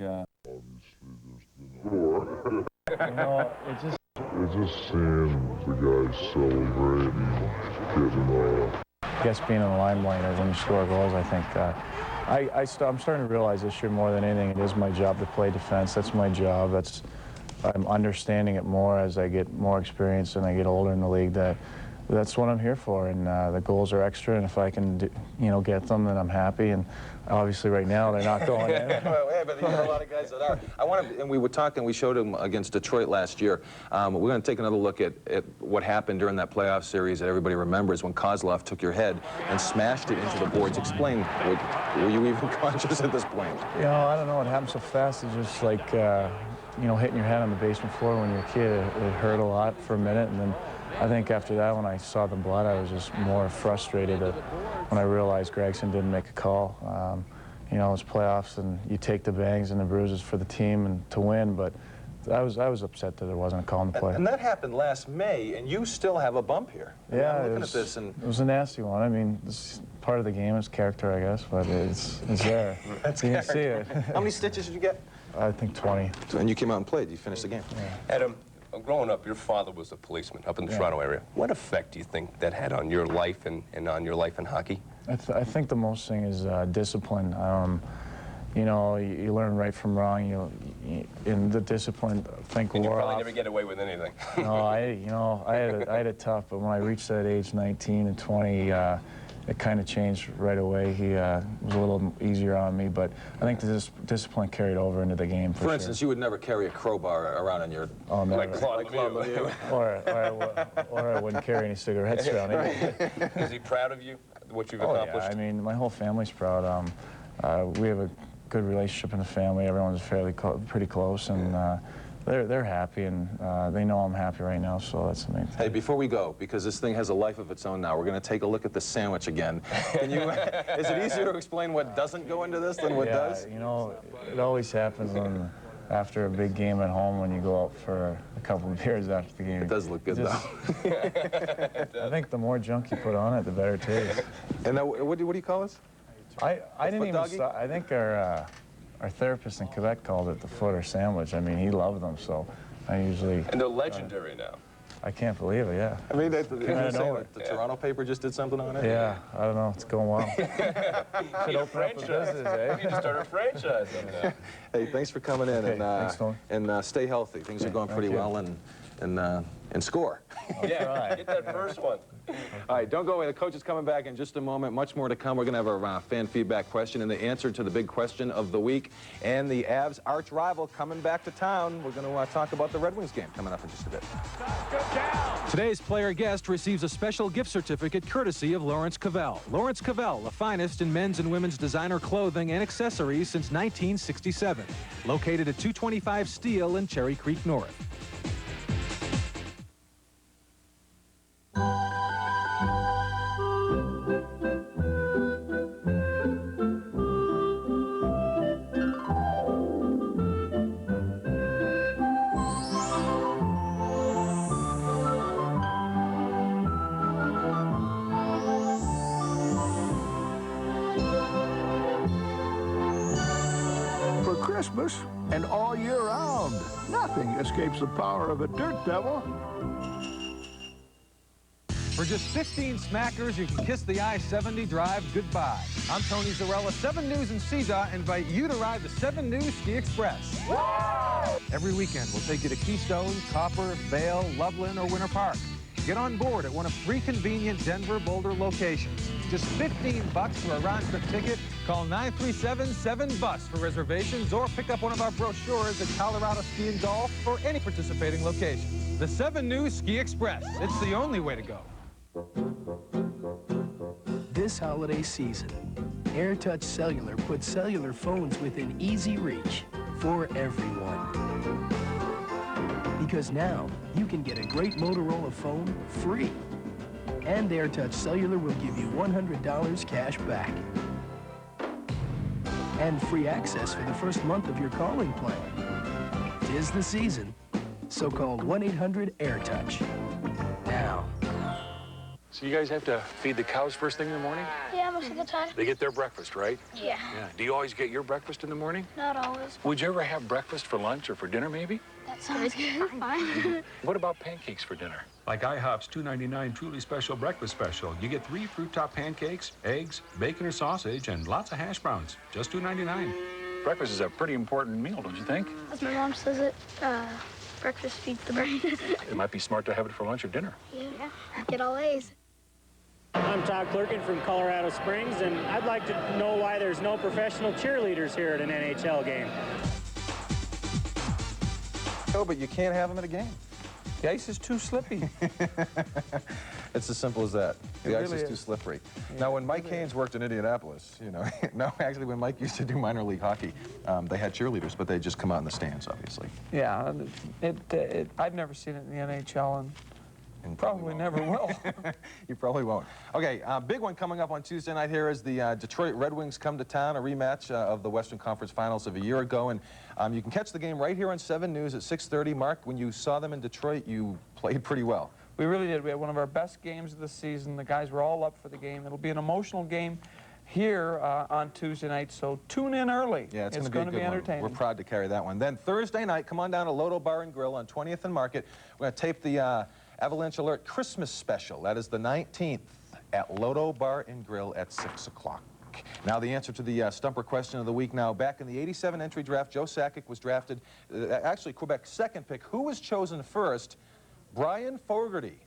Yeah. It's just seeing the guys celebrating, getting I guess being in the limelight or when you score goals, I think I'm starting to realize this year more than anything, it is my job to play defense. That's my job. I'm understanding it more as I get more experience and I get older in the league. That's what I'm here for, and the goals are extra, and if I can, get them, then I'm happy. And obviously, right now they're not going in. Well, yeah, but there are a lot of guys that are. And we were talking. We showed him against Detroit last year. We're going to take another look at what happened during that playoff series that everybody remembers when Kozlov took your head and smashed it into the boards. Explain. Were you even conscious at this point? I don't know. It happened so fast. It's just like hitting your head on the basement floor when you're a kid. It hurt a lot for a minute, and then I think after that, when I saw the blood, I was just more frustrated when I realized Gregson didn't make a call. It's playoffs, and you take the bangs and the bruises for the team and to win, but I was upset that there wasn't a call in the play. And that happened last May, and you still have a bump here. Yeah, I'm looking at this, and it was a nasty one. I mean, it's part of the game. It's character, I guess, but it's there. That's you can see it. How many stitches did you get? I think 20. And you came out and played. You finished the game. Yeah. Adam, growing up, your father was a policeman up in the Toronto area. What effect do you think that had on your life and on your life in hockey? I think the most thing is discipline. You learn right from wrong. In the discipline, think and you wore probably off. never get away with anything. No, I had it tough, but when I reached that age, 19 and 20, it kind of changed right away. He was a little easier on me, but I think the discipline carried over into the game. For instance, you would never carry a crowbar around in your... Oh, never. Like Claude Lemieux. or I wouldn't carry any cigarettes around. Is he proud of you, what you've accomplished? Yeah. I mean, my whole family's proud. We have a good relationship in the family. Everyone's pretty close, and they're happy, and they know I'm happy right now, so that's the main thing. Hey, before we go, because this thing has a life of its own now, we're going to take a look at the sandwich again. Can you? Is it easier to explain what doesn't go into this than what does? It always happens after a big game at home when you go out for a couple of beers after the game. It does look good, though. I think the more junk you put on it, the better it tastes. And now, what do you call this? I didn't even stop. I think our therapist in Quebec called it the footer sandwich. I mean, he loved them, so I usually... And they're legendary now. I can't believe it, yeah. I mean, the Toronto paper just did something on it? Yeah, I don't know. It's going well. Should open up a business, eh? You need to start a franchise on that. Hey, thanks for coming in, and stay healthy. Things are going pretty well, and score. Yeah, get that first one. All right, don't go away. The coach is coming back in just a moment. Much more to come. We're going to have our fan feedback question and the answer to the big question of the week. And the Avs arch rival coming back to town. We're going to talk about the Red Wings game coming up in just a bit. Today's player guest receives a special gift certificate courtesy of Lawrence Cavell. Lawrence Cavell, the finest in men's and women's designer clothing and accessories since 1967. Located at 225 Steel in Cherry Creek North. Christmas and all year round. Nothing escapes the power of a dirt devil. For just 15 smackers, you can kiss the I-70 drive goodbye. I'm Tony Zarella. 7 News and CDOT invite you to ride the 7 News Ski Express. Woo! Every weekend, we'll take you to Keystone, Copper, Vail, Loveland, or Winter Park. Get on board at one of 3 convenient Denver Boulder locations. Just $15 for a round-trip ticket. Call 937-7-BUS for reservations or pick up one of our brochures at Colorado Ski and Golf or any participating location. The 7 News Ski Express. It's the only way to go. This holiday season, AirTouch Cellular puts cellular phones within easy reach for everyone. Because now, you can get a great Motorola phone free. And AirTouch Cellular will give you $100 cash back. And free access for the first month of your calling plan. 'Tis the season, so call 1-800-AirTouch. Now. So you guys have to feed the cows first thing in the morning? Yeah, most of the time. They get their breakfast, right? Yeah. Yeah. Do you always get your breakfast in the morning? Not always. Would you ever have breakfast for lunch or for dinner, maybe? That sounds good. Fine. What about pancakes for dinner? Like IHOP's $2.99 truly special breakfast special. You get 3 fruit top pancakes, eggs, bacon or sausage, and lots of hash browns. Just $2.99. Breakfast is a pretty important meal, don't you think? As my mom says it, breakfast feeds the brain. It might be smart to have it for lunch or dinner. Yeah. Get all A's. I'm Todd Clerkin from Colorado Springs, and I'd like to know why there's no professional cheerleaders here at an NHL game. Oh, but you can't have them at a game. The ice is too slippy. It's as simple as that. The ice really is too is. slippery. Yeah, Now, when Mike Haynes worked in Indianapolis, you know, no, actually, when Mike used to do minor league hockey, they had cheerleaders, but they just come out in the stands, obviously. Yeah, I've never seen it in the NHL, and probably never will. You probably won't. Okay, big one coming up on Tuesday night here is the Detroit Red Wings come to town, a rematch of the Western Conference Finals of a year ago, and you can catch the game right here on 7 News at 6:30. Mark, when you saw them in Detroit, you played pretty well. We really did. We had one of our best games of the season. The guys were all up for the game. It'll be an emotional game here on Tuesday night, so tune in early. Yeah, it's going going to to be be entertaining. We're proud to carry that one. Then Thursday night, come on down to Lodo Bar and Grill on 20th and Market. We're going to tape the Avalanche Alert Christmas special. That is the 19th at Lodo Bar and Grill at 6 o'clock. Now the answer to the stumper question of the week. Now, back in the '87 entry draft, Joe Sakic was drafted, actually Quebec's second pick. Who was chosen first? Brian Fogarty,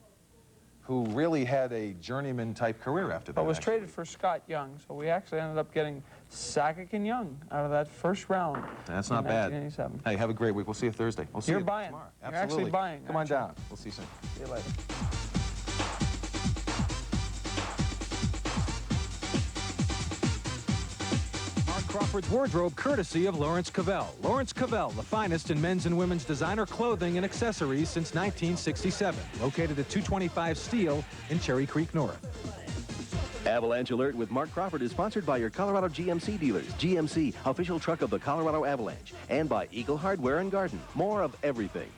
who really had a journeyman-type career after that. But was traded for Scott Young, so we actually ended up getting Sakic and Young out of that first round. That's not bad. 1987. Hey, have a great week. We'll see you Thursday. We'll see You're you buying. tomorrow. You're Absolutely. actually buying. Come on down. We'll see you soon. See you later. Crawford's wardrobe courtesy of Lawrence Cavell. Lawrence Cavell, the finest in men's and women's designer clothing and accessories since 1967. Located at 225 Steel in Cherry Creek North. Avalanche Alert with Mark Crawford is sponsored by your Colorado GMC dealers. GMC, official truck of the Colorado Avalanche. And by Eagle Hardware and Garden. More of everything.